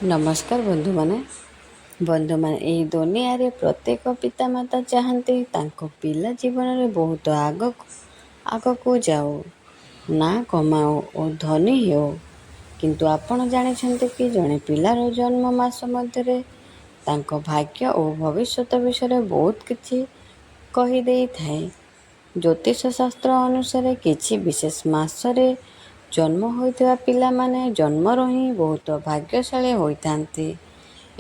ନମସ୍କାର ବନ୍ଧୁମାନେ ଏହି ଦୁନିଆରେ ପ୍ରତ୍ୟେକ ପିତାମାତା ଚାହାନ୍ତି ତାଙ୍କ ପିଲା ଜୀବନରେ ବହୁତ ଆଗକୁ ଯାଉ, ନାଁ କମାଉ ଓ ଧନୀ ହେଉ। କିନ୍ତୁ ଆପଣ ଜାଣିଛନ୍ତି କି ଜଣେ ପିଲାର ଜନ୍ମ ମାସ ମଧ୍ୟରେ ତାଙ୍କ ଭାଗ୍ୟ ଓ ଭବିଷ୍ୟତ ବିଷୟରେ ବହୁତ କିଛି କହିଦେଇଥାଏ। ଜ୍ୟୋତିଷ ଶାସ୍ତ୍ର ଅନୁସାରେ କିଛି ବିଶେଷ ମାସରେ ଜନ୍ମ ହୋଇଥିବା ପିଲାମାନେ ଜନ୍ମରୁ ହିଁ ବହୁତ ଭାଗ୍ୟଶାଳୀ ହୋଇଥାନ୍ତି।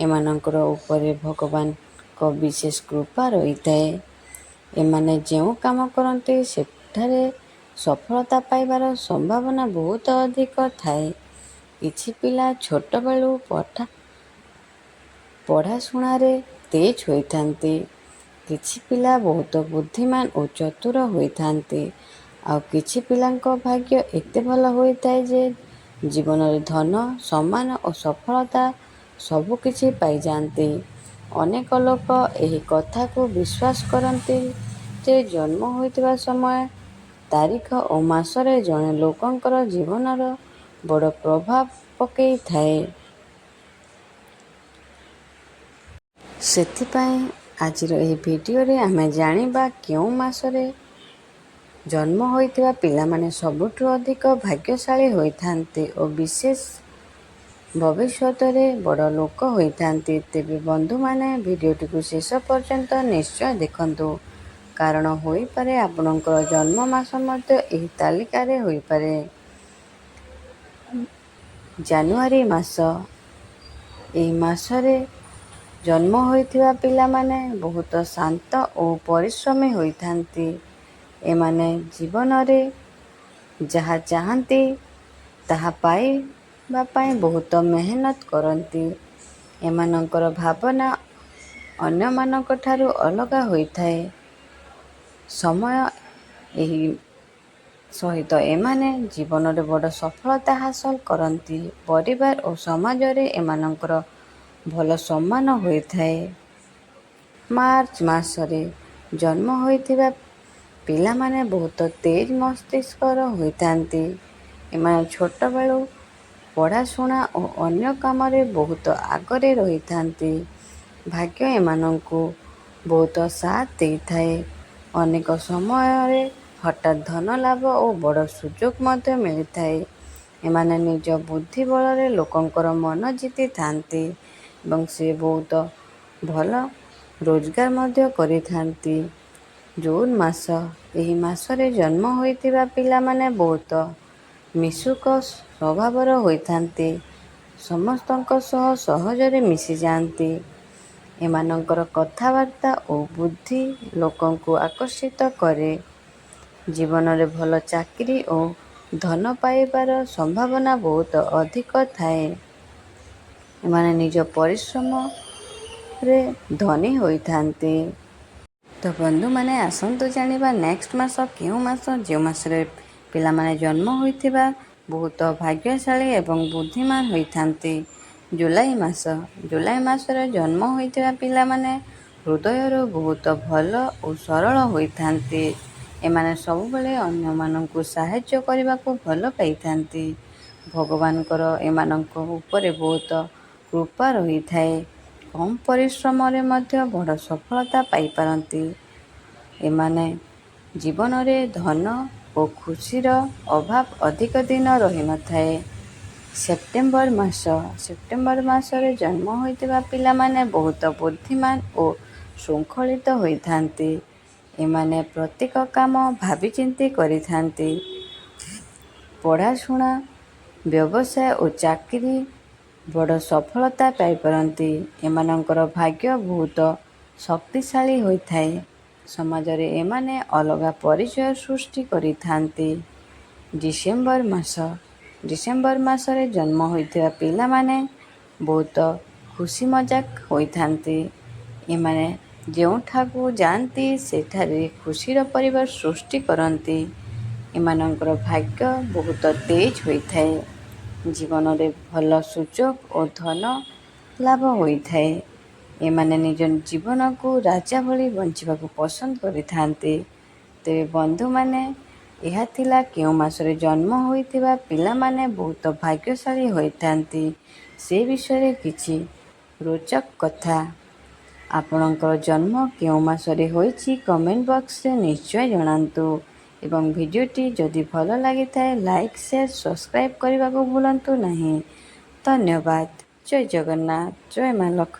ଏମାନଙ୍କର ଉପରେ ଭଗବାନଙ୍କ ବିଶେଷ କୃପା ରହିଥାଏ। ଏମାନେ ଯେଉଁ କାମ କରନ୍ତି ସେଠାରେ ସଫଳତା ପାଇବାର ସମ୍ଭାବନା ବହୁତ ଅଧିକ ଥାଏ। କିଛି ପିଲା ଛୋଟବେଳୁ ପଢ଼ାଶୁଣାରେ ତେଜ ହୋଇଥାନ୍ତି। କିଛି ପିଲା ବହୁତ ବୁଦ୍ଧିମାନ ଓ ଚତୁର ହୋଇଥାନ୍ତି। ଆଉ କିଛି ପିଲାଙ୍କ ଭାଗ୍ୟ ଏତେ ଭଲ ହୋଇଥାଏ ଯେ ଜୀବନରେ ଧନ, ସମ୍ମାନ ଓ ସଫଳତା ସବୁକିଛି ପାଇଯାଆନ୍ତି। ଅନେକ ଲୋକ ଏହି କଥାକୁ ବିଶ୍ୱାସ କରନ୍ତି ଯେ ଜନ୍ମ ହୋଇଥିବା ସମୟ, ତାରିଖ ଓ ମାସରେ ଜଣେ ଲୋକଙ୍କର ଜୀବନରେ ବଡ଼ ପ୍ରଭାବ ପକାଇଥାଏ। ସେଥିପାଇଁ ଆଜିର ଏହି ଭିଡ଼ିଓରେ ଆମେ ଜାଣିବା କେଉଁ ମାସରେ ଜନ୍ମ ହୋଇଥିବା ପିଲାମାନେ ସବୁଠୁ ଅଧିକ ଭାଗ୍ୟଶାଳୀ ହୋଇଥାନ୍ତି ଓ ବିଶେଷ ଭବିଷ୍ୟତରେ ବଡ଼ ଲୋକ ହୋଇଥାନ୍ତି। ତେବେ ବନ୍ଧୁମାନେ ଭିଡ଼ିଓଟିକୁ ଶେଷ ପର୍ଯ୍ୟନ୍ତ ନିଶ୍ଚୟ ଦେଖନ୍ତୁ, କାରଣ ହୋଇପାରେ ଆପଣଙ୍କର ଜନ୍ମ ମାସ ମଧ୍ୟ ଏହି ତାଲିକାରେ ହୋଇପାରେ। ଜାନୁଆରୀ ମାସ। ଏହି ମାସରେ ଜନ୍ମ ହୋଇଥିବା ପିଲାମାନେ ବହୁତ ଶାନ୍ତ ଓ ପରିଶ୍ରମୀ ହୋଇଥାନ୍ତି। ଏମାନେ ଜୀବନରେ ଯାହା ଚାହାନ୍ତି ତାହା ପାଇବା ପାଇଁ ବହୁତ ମେହନତ କରନ୍ତି। ଏମାନଙ୍କର ଭାବନା ଅନ୍ୟମାନଙ୍କଠାରୁ ଅଲଗା ହୋଇଥାଏ। ସମୟ ଏହି ସହିତ ଏମାନେ ଜୀବନରେ ବଡ଼ ସଫଳତା ହାସଲ କରନ୍ତି। ପରିବାର ଓ ସମାଜରେ ଏମାନଙ୍କର ଭଲ ସମ୍ମାନ ହୋଇଥାଏ। ମାର୍ଚ୍ଚ ମାସରେ ଜନ୍ମ ହୋଇଥିବା ପିଲାମାନେ ବହୁତ ତେଜ ମସ୍ତିଷ୍କର ହୋଇଥାନ୍ତି। ଏମାନେ ଛୋଟବେଳୁ ପଢ଼ାଶୁଣା ଓ ଅନ୍ୟ କାମରେ ବହୁତ ଆଗରେ ରହିଥାନ୍ତି। ଭାଗ୍ୟ ଏମାନଙ୍କୁ ବହୁତ ସାଥ ଦେଇଥାଏ। ଅନେକ ସମୟରେ ହଠାତ୍ ଧନ ଲାଭ ଓ ବଡ଼ ସୁଯୋଗ ମଧ୍ୟ ମିଳିଥାଏ। ଏମାନେ ନିଜ ବୁଦ୍ଧି ବଳରେ ଲୋକଙ୍କର ମନ ଜିତିଥାନ୍ତି ଏବଂ ସେ ବହୁତ ଭଲ ରୋଜଗାର ମଧ୍ୟ କରିଥାନ୍ତି। ଜୁନ ମାସ। ଏହି ମାସରେ ଜନ୍ମ ହୋଇଥିବା ପିଲାମାନେ ବହୁତ ମିଶୁକ ସ୍ୱଭାବର ହୋଇଥାନ୍ତି। ସମସ୍ତଙ୍କ ସହ ସହଜରେ ମିଶିଯାଆନ୍ତି। ଏମାନଙ୍କର କଥାବାର୍ତ୍ତା ଓ ବୁଦ୍ଧି ଲୋକଙ୍କୁ ଆକର୍ଷିତ କରେ। ଜୀବନରେ ଭଲ ଚାକିରି ଓ ଧନ ପାଇବାର ସମ୍ଭାବନା ବହୁତ ଅଧିକ ଥାଏ। ଏମାନେ ନିଜ ପରିଶ୍ରମରେ ଧନୀ ହୋଇଥାନ୍ତି। ତ ବନ୍ଧୁମାନେ ଆସନ୍ତୁ ଜାଣିବା ନେକ୍ସଟ ମାସ କେଉଁ ମାସ ଯେଉଁ ମାସରେ ପିଲାମାନେ ଜନ୍ମ ହୋଇଥିବା ବହୁତ ଭାଗ୍ୟଶାଳୀ ଏବଂ ବୁଦ୍ଧିମାନ ହୋଇଥାନ୍ତି। ଜୁଲାଇ ମାସ। ଜୁଲାଇ ମାସରେ ଜନ୍ମ ହୋଇଥିବା ପିଲାମାନେ ହୃଦୟରୁ ବହୁତ ଭଲ ଓ ସରଳ ହୋଇଥାନ୍ତି। ଏମାନେ ସବୁବେଳେ ଅନ୍ୟମାନଙ୍କୁ ସାହାଯ୍ୟ କରିବାକୁ ଭଲ ପାଇଥାନ୍ତି। ଭଗବାନଙ୍କର ଏମାନଙ୍କ ଉପରେ ବହୁତ କୃପା ରହିଥାଏ। କମ୍ ପରିଶ୍ରମରେ ମଧ୍ୟ ବଡ଼ ସଫଳତା ପାଇପାରନ୍ତି। ଏମାନେ ଜୀବନରେ ଧନ ଓ ଖୁସିର ଅଭାବ ଅଧିକ ଦିନ ରହିନଥାଏ। ସେପ୍ଟେମ୍ବର ମାସ। ସେପ୍ଟେମ୍ବର ମାସରେ ଜନ୍ମ ହୋଇଥିବା ପିଲାମାନେ ବହୁତ ବୁଦ୍ଧିମାନ ଓ ଶୃଙ୍ଖଳିତ ହୋଇଥାନ୍ତି। ଏମାନେ ପ୍ରତ୍ୟେକ କାମ ଭାବିଚିନ୍ତି କରିଥାନ୍ତି। ପଢ଼ାଶୁଣା, ବ୍ୟବସାୟ ଓ ଚାକିରି ବଡ଼ ସଫଳତା ପାଇପାରନ୍ତି। ଏମାନଙ୍କର ଭାଗ୍ୟ ବହୁତ ଶକ୍ତିଶାଳୀ ହୋଇଥାଏ। ସମାଜରେ ଏମାନେ ଅଲଗା ପରିଚୟ ସୃଷ୍ଟି କରିଥାନ୍ତି। ଡିସେମ୍ବର ମାସ। ଡିସେମ୍ବର ମାସରେ ଜନ୍ମ ହୋଇଥିବା ପିଲାମାନେ ବହୁତ ଖୁସିମଜାକ ହୋଇଥାନ୍ତି। ଏମାନେ ଯେଉଁଠାକୁ ଯାଆନ୍ତି ସେଠାରେ ଖୁସିର ପରିବେଶ ସୃଷ୍ଟି କରନ୍ତି। ଏମାନଙ୍କର ଭାଗ୍ୟ ବହୁତ ତେଜ ହୋଇଥାଏ। ଜୀବନରେ ଭଲ ସୁଯୋଗ ଓ ଧନ ଲାଭ ହୋଇଥାଏ। ଏମାନେ ନିଜ ଜୀବନକୁ ରାଜା ଭଳି ବଞ୍ଚିବାକୁ ପସନ୍ଦ କରିଥାନ୍ତି। ତେବେ ବନ୍ଧୁମାନେ ଏହା ଥିଲା କେଉଁ ମାସରେ ଜନ୍ମ ହୋଇଥିବା ପିଲାମାନେ ବହୁତ ଭାଗ୍ୟଶାଳୀ ହୋଇଥାନ୍ତି ସେ ବିଷୟରେ କିଛି ରୋଚକ କଥା। ଆପଣଙ୍କର ଜନ୍ମ କେଉଁ ମାସରେ ହୋଇଛି କମେଣ୍ଟ ବକ୍ସରେ ନିଶ୍ଚୟ ଜଣାନ୍ତୁ ଏବଂ ଭିଡ଼ିଓଟି ଯଦି ଭଲ ଲାଗିଥାଏ ଲାଇକ୍ ସେୟାର ସବସ୍କ୍ରାଇବ୍ କରିବାକୁ ଭୁଲନ୍ତୁ ନାହିଁ। ଧନ୍ୟବାଦ। ଜୟ ଜଗନ୍ନାଥ। ଜୟ ମା ଲକ୍ଷ୍ମୀ।